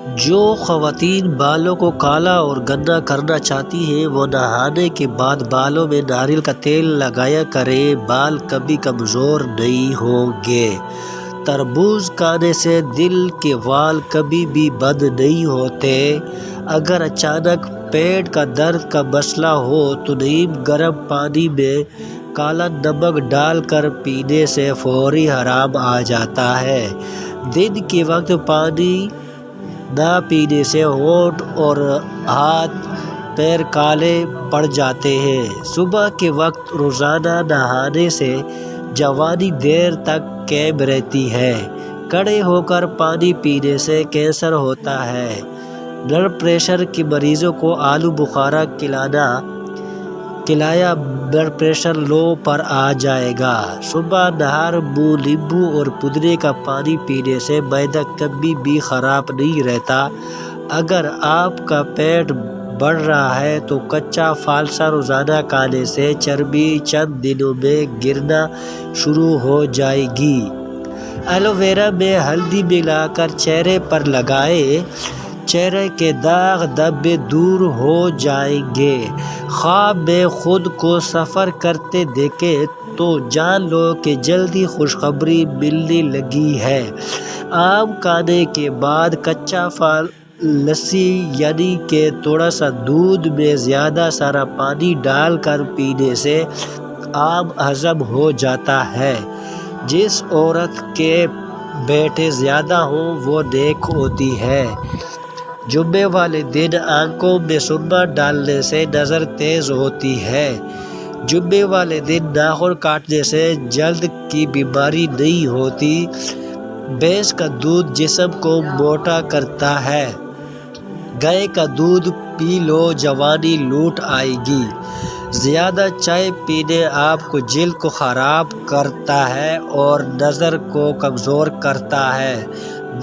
جو خواتین بالوں کو کالا اور گندا کرنا چاہتی ہیں وہ نہانے کے بعد بالوں میں ناریل کا تیل لگایا کریں، بال کبھی کمزور نہیں ہوں گے۔ تربوز کھانے سے دل کے وال کبھی بھی بند نہیں ہوتے۔ اگر اچانک پیٹ کا درد کا مسئلہ ہو تو نیم گرم پانی میں کالا نمک ڈال کر پینے سے فوری آرام آ جاتا ہے۔ دن کے وقت پانی نہ پینے سے ہونٹ اور ہاتھ پیر کالے پڑ جاتے ہیں۔ صبح کے وقت روزانہ نہانے سے جوانی دیر تک قائم رہتی ہے۔ کھڑے ہو کر پانی پینے سے کینسر ہوتا ہے۔ بلڈ پریشر کے مریضوں کو آلو بخارا کھلایا بلڈ پریشر لو پر آ جائے گا۔ صبح نہار منہ لیمبو اور پودینے کا پانی پینے سے معدہ کبھی بھی خراب نہیں رہتا۔ اگر آپ کا پیٹ بڑھ رہا ہے تو کچا فالسا روزانہ کھانے سے چربی چند دنوں میں گرنا شروع ہو جائے گی۔ ایلو ویرا میں ہلدی ملا کر چہرے پر لگائیں، چہرے کے داغ دھبے دور ہو جائیں گے۔ خواب میں خود کو سفر کرتے دیکھیں تو جان لو کہ جلد ہی خوشخبری ملنے لگی ہے۔ آم کھانے کے بعد کچا پھل لسی یعنی کہ تھوڑا سا دودھ میں زیادہ سارا پانی ڈال کر پینے سے آم ہضم ہو جاتا ہے۔ جس عورت کے بیٹے زیادہ ہوں وہ نیک ہوتی ہے۔ جمعے والے دن آنکھوں میں سرما ڈالنے سے نظر تیز ہوتی ہے۔ جمعے والے دن ناخن کاٹنے سے جلد کی بیماری نہیں ہوتی۔ بھینس کا دودھ جسم کو موٹا کرتا ہے۔ گائے کا دودھ پی لو، جوانی لوٹ آئے گی۔ زیادہ چائے پینا آپ کو جلد کو خراب کرتا ہے اور نظر کو کمزور کرتا ہے۔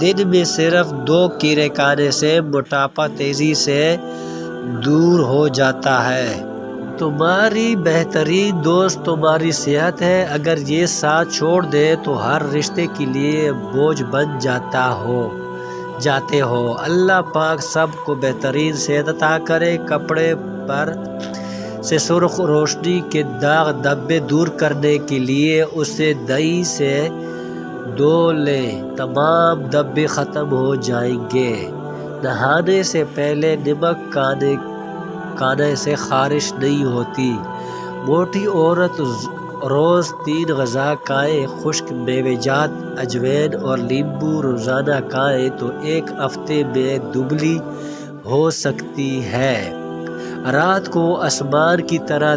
دن میں صرف 2 کیڑے کھانے سے موٹاپا تیزی سے دور ہو جاتا ہے۔ تمہاری بہترین دوست تمہاری صحت ہے۔ اگر یہ ساتھ چھوڑ دے تو ہر رشتے کے لیے بوجھ بن جاتے ہو۔ اللہ پاک سب کو بہترین صحت عطا کرے۔ کپڑے پر سے سرخ روشنی کے داغ دھبے دور کرنے کے لیے اسے دہی سے دھو لیں، تمام دھبے ختم ہو جائیں گے۔ نہانے سے پہلے نمک کھانے سے خارش نہیں ہوتی۔ موٹی عورت روز 3 غذا کھائے، خشک میوہ جات، اجوائن اور لیمبو روزانہ کھائے تو 1 ہفتے میں دبلی ہو سکتی ہے۔ رات کو آسمان کی طرح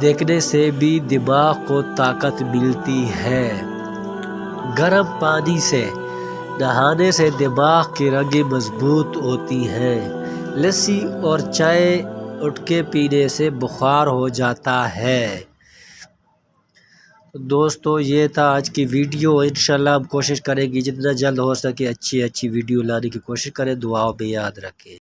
دیکھنے سے بھی دماغ کو طاقت ملتی ہے۔ گرم پانی سے نہانے سے دماغ کی رگیں مضبوط ہوتی ہیں۔ لسی اور چائے اٹھ کے پینے سے بخار ہو جاتا ہے۔ دوستو یہ تھا آج کی ویڈیو۔ انشاءاللہ ہم کوشش کریں گے جتنا جلد ہو سکے اچھی ویڈیو لانے کی کوشش کریں۔ دعاؤں میں یاد رکھیں۔